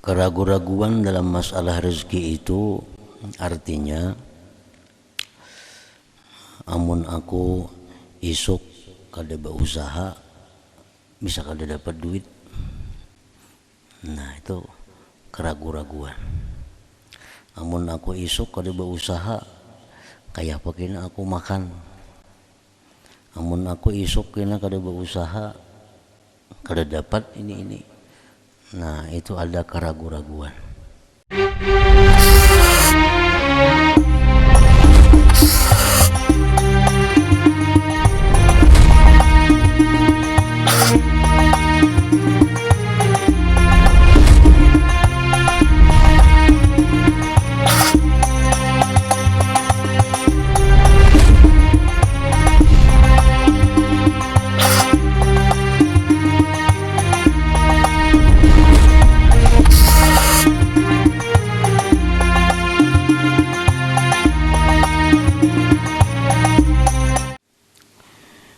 Keraguan-raguan dalam masalah rezeki itu artinya amun aku isuk kada berusaha bisa kada dapat duit. Nah itu keraguan-raguan. Amun aku isuk kada berusaha kayak apa kena aku makan. Amun aku isuk kena kada berusaha kada dapat ini. Nah itu ada keraguan-raguan.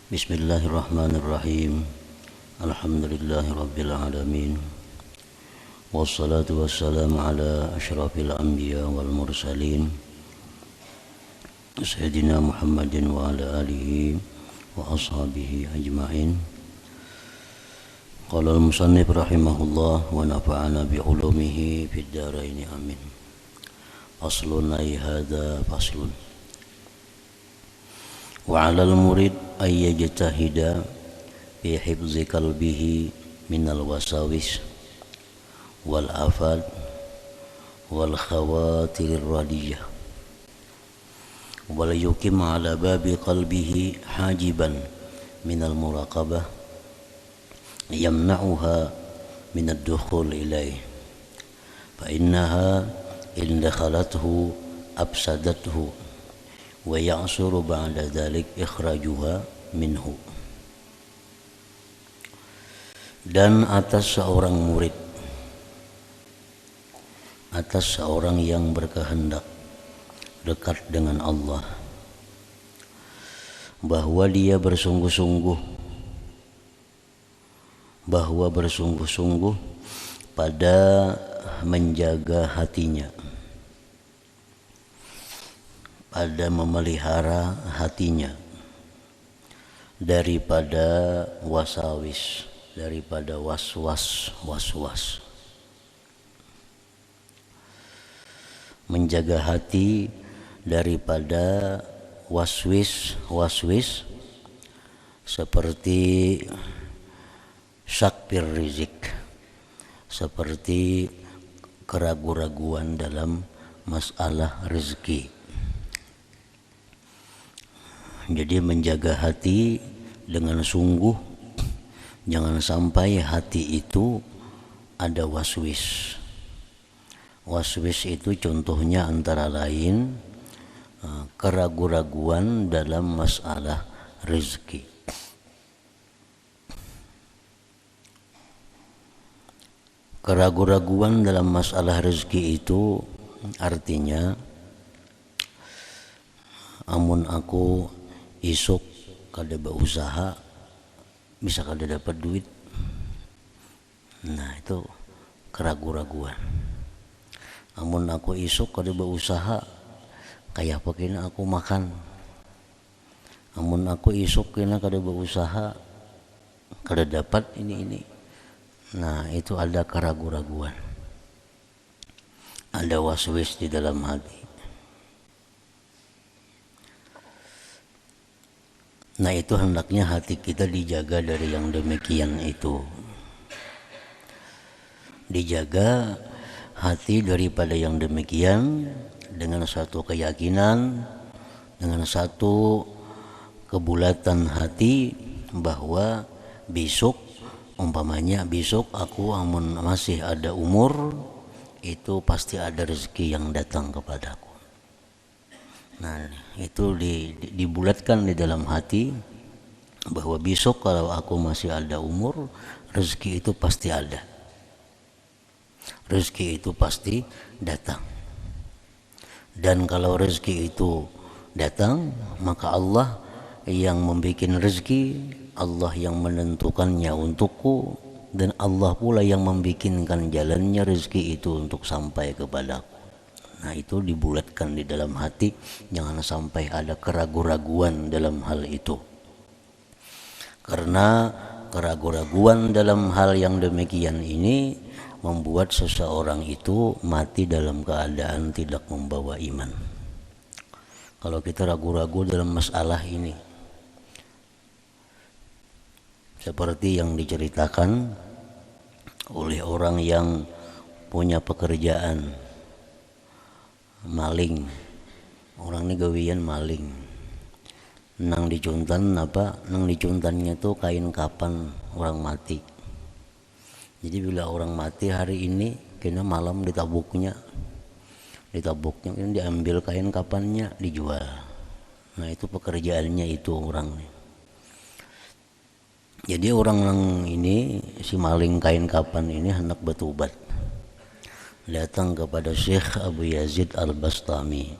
Bismillahirrahmanirrahim. Alhamdulillahi rabbil alamin. Wassalatu wassalamu ala asyrafil anbiya wal mursalin Sayyidina Muhammadin wa ala alihi wa ashabihi ajma'in. Qala al-musannif rahimahullah wa nafa'ana bi ulumihi fid dharain amin. Faslun ay hadza faslun. Wa 'alal murid ay yajtahida fi hifzi qalbihi minal wasawis wal afad wal khawatir radiyah wal yukim ala babi qalbihi hajiban minal muraqabah yamna'uha minad dukhul ilaih fa innaha in dakhalathu afsadathu wa ya'suru ba'da dhalik ikhrajuha minhu. Dan atas seorang murid, atas seorang yang berkehendak dekat dengan Allah, bahwa dia bersungguh-sungguh pada menjaga hatinya, pada memelihara hatinya daripada wasawis, daripada was-was. Menjaga hati daripada waswis seperti syakfir rizik, seperti keraguan-raguan dalam masalah rezeki. Jadi menjaga hati dengan sungguh, jangan sampai hati itu ada waswis. Waswis itu contohnya antara lain keraguan-raguan dalam masalah rezeki. Keraguan-raguan dalam masalah rezeki itu artinya amun aku isuk kada berusaha bisa kada dapat duit. Nah itu keraguan-raguan. Amun aku isuk kada berusaha kayak apa kena aku makan. Amun aku isuk kena kada berusaha kada dapat ini. Nah itu ada keraguan-raguan, ada waswis di dalam hati. Nah itu hendaknya hati kita dijaga dari yang demikian itu. Dijaga hati daripada yang demikian dengan satu keyakinan, dengan satu kebulatan hati bahwa besok, umpamanya besok aku amun masih ada umur, itu pasti ada rezeki yang datang kepadaku. Nah itu dibulatkan di dalam hati bahwa besok kalau aku masih ada umur, rezeki itu pasti ada, rezeki itu pasti datang. Dan kalau rezeki itu datang, maka Allah yang membuat rezeki, Allah yang menentukannya untukku, dan Allah pula yang membikinkan jalannya rezeki itu untuk sampai kepadaku. Nah, itu dibulatkan di dalam hati, jangan sampai ada keraguan-raguan dalam hal itu. Karena keraguan-raguan dalam hal yang demikian ini membuat seseorang itu mati dalam keadaan tidak membawa iman. Kalau kita ragu-ragu dalam masalah ini, seperti yang diceritakan oleh orang yang punya pekerjaan maling, orang ini gawian maling, nang dicuntannya tuh kain kapan orang mati. Jadi bila orang mati hari ini, kena malam ditabuknya ini diambil kain kapannya, dijual. Nah, itu pekerjaannya itu orang nih. Jadi orang ini, si maling kain kapan ini hendak bertobat, datang kepada Syekh Abu Yazid Al-Bastami.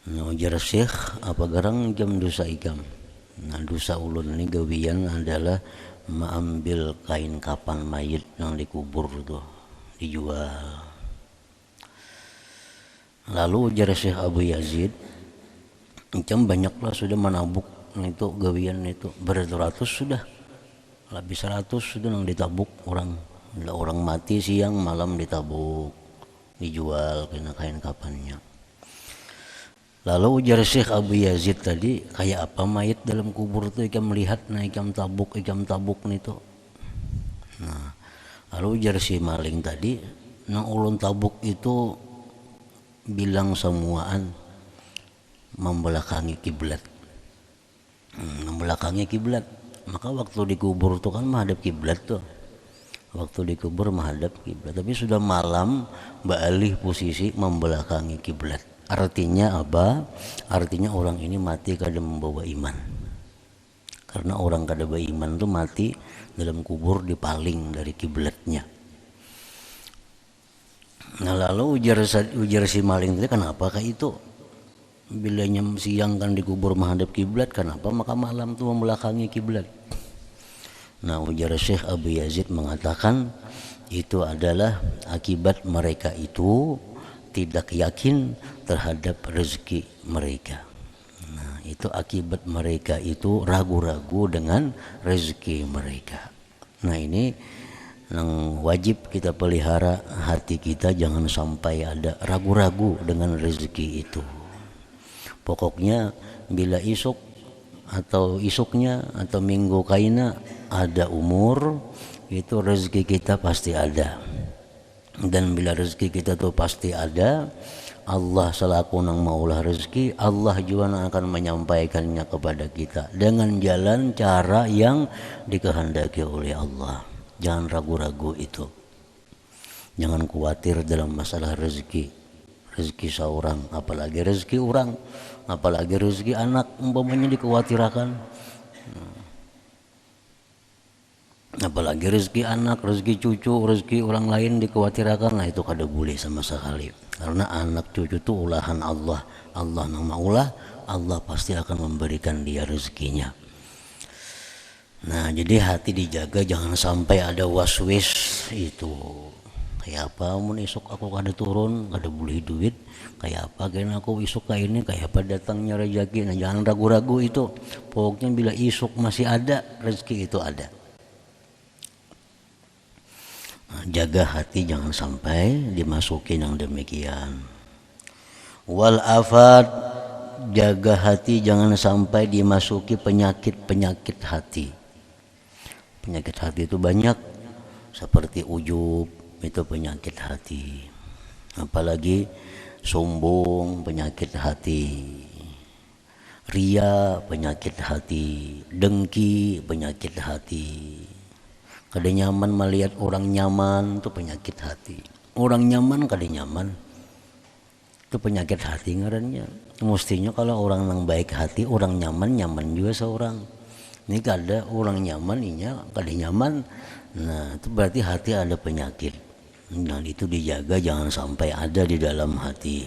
Nah, ujar Syekh, apa garang jam dosa ikam? Nah, dosa ulun ini gawian adalah mengambil kain kapan mayit yang dikubur tuh, dijual. Lalu ujar Syekh Abu Yazid, macam banyaklah sudah menabuk itu gawian itu, beratus sudah, lebih 100 sudah yang ditabuk orang mati siang malam ditabuk, dijual kena kain kapannya. Lalu ujar Syekh Abu Yazid tadi, kayak apa mayit dalam kubur itu ikam melihat, nah ikam tabuk itu. Nah, lalu ujar si maling tadi, nang ulun tabuk itu bilang semuaan membelakangi kiblat. Membelakangi kiblat. Maka waktu dikubur tuh kan menghadap kiblat tuh. Waktu dikubur menghadap kiblat. Tapi sudah malam beralih posisi membelakangi kiblat. Artinya apa? Artinya orang ini mati kada membawa iman. Karena orang kada beriman tuh mati dalam kubur dipaling dari kiblatnya. Nah, lalu ujar si maling tadi, kenapa kayak itu? Bila siang kan dikubur menghadap kiblat, kenapa maka malam itu membelakangi kiblat? Nah, ujar Syekh Abu Yazid mengatakan itu adalah akibat mereka itu tidak yakin terhadap rezeki mereka. Nah, itu akibat mereka itu ragu-ragu dengan rezeki mereka. Nah, ini yang wajib kita pelihara hati kita, jangan sampai ada ragu-ragu dengan rezeki itu. Pokoknya bila isuknya atau minggu kaina ada umur, itu rezeki kita pasti ada. Dan bila rezeki kita tuh pasti ada, Allah selaku nang maulah rezeki, Allah juga akan menyampaikannya kepada kita dengan jalan cara yang dikehendaki oleh Allah. Jangan ragu-ragu itu. Jangan khawatir dalam masalah rezeki seorang, apalagi rezeki orang, apalagi rezeki anak umpamanya dikhawatirkan. Apalagi rezeki anak, rezeki cucu, rezeki orang lain dikhawatirkan, nah itu kada boleh sama sekali. Karena anak cucu itu ulahan Allah. Allah nang maulah, Allah pasti akan memberikan dia rezekinya. Nah, jadi hati dijaga, jangan sampai ada waswis itu. Kayak apa mun isuk aku kada turun, kada boleh duit, kayak apa kena aku isuk kayak ini, kayak apa datangnya rezeki. Nah, jangan ragu-ragu itu. Pokoknya bila isuk masih ada, rezeki itu ada. Nah, jaga hati jangan sampai dimasukin yang demikian. Wal afat, jaga hati jangan sampai dimasuki penyakit hati. Penyakit hati itu banyak, seperti ujub, itu penyakit hati. Apalagi sombong, penyakit hati. Ria, penyakit hati. Dengki, penyakit hati. Kada nyaman melihat orang nyaman, itu penyakit hati. Orang nyaman kada nyaman, itu penyakit hati ngarannya. Mestinya kalau orang yang baik hati, orang nyaman juga seorang. Ini kada orang nyaman, inya kada nyaman. Nah, itu berarti hati ada penyakit. Nah, itu dijaga jangan sampai ada di dalam hati.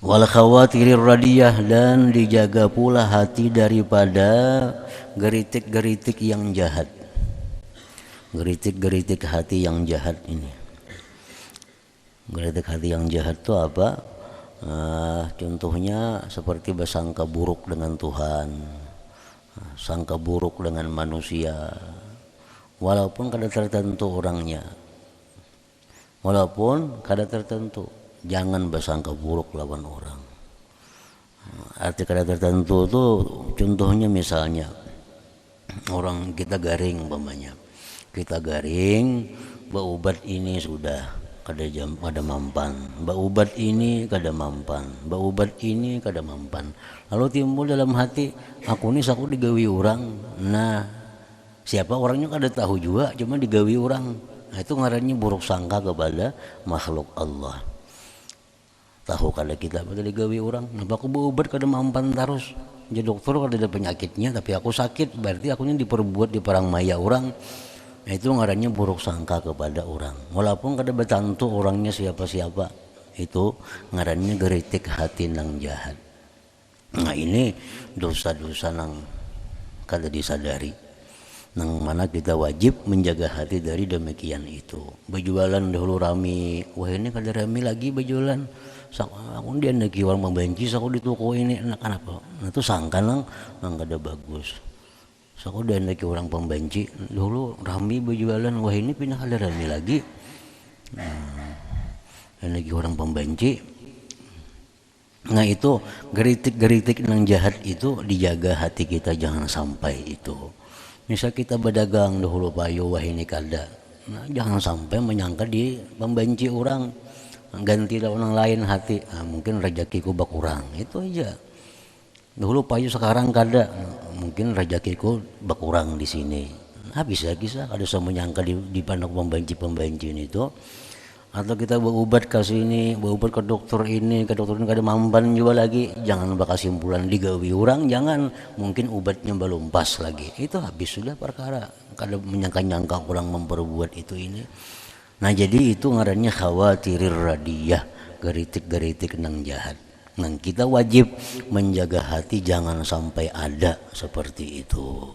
Wal khawatirir radiyah, dan dijaga pula hati daripada geritik-geritik yang jahat. Geritik-geritik hati yang jahat ini. Geritik hati yang jahat itu apa? Contohnya seperti bersangka buruk dengan Tuhan, sangka buruk dengan manusia, walaupun kada tertentu orangnya, walaupun kada tertentu. Jangan bersangka buruk lawan orang. Arti kada tertentu itu contohnya misalnya orang kita garing umpamanya, kita garing baubat ini sudah kada mampan, baubat ini kada mampan, baubat ini kada mampan. Lalu timbul dalam hati, aku ini saku digawi orang. Nah, siapa orangnya kada tahu juga, cuma digawi orang. Nah, itu ngarannya buruk sangka kepada makhluk Allah. Tahu kada kita pada digawi orang, kenapa aku baubat kada mampan terus. Jadi dokter kada ada penyakitnya, tapi aku sakit, berarti aku ini diperbuat di perang maya orang. Nah, itu ngarannya buruk sangka kepada orang, walaupun kada bertentu orangnya siapa-siapa. Itu ngarannya geritik hati nang jahat. Nah, ini dosa-dosa nang kada disadari, nang mana kita wajib menjaga hati dari demikian itu. Berjualan dahulu rami, wah ini kada rami lagi berjualan. Aku dia nagi orang membenci, aku di toko ini kenapa? Nah, itu sangka nang kada bagus. So aku udah lagi orang pembenci, dulu rami berjualan, wah ini pindah ada rami lagi. Dan lagi orang pembenci. Nah, itu geritik-geritik yang jahat itu dijaga hati kita jangan sampai itu. Misal kita berdagang dahulu payo, wah ini kada. Nah, jangan sampai menyangka di pembenci orang, ganti orang lain hati. Nah, mungkin rezekiku berkurang, itu aja. Dahulu payu sekarang kada, mungkin rezekiku berkurang di sini. Nah, bisa ada sama menyangka di pandang pembenci itu. Atau kita berobat ke sini, berobat ke dokter ini kada mampan juga lagi. Jangan berkesimpulan digawi orang, jangan. Mungkin obatnya belum pas lagi. Itu habis sudah perkara. Kada menyangka-nyangka orang memperbuat itu ini. Nah, jadi itu ngarannya khawatirir radiyah, geritik-geritik nang jahat. Nah, kita wajib menjaga hati jangan sampai ada seperti itu.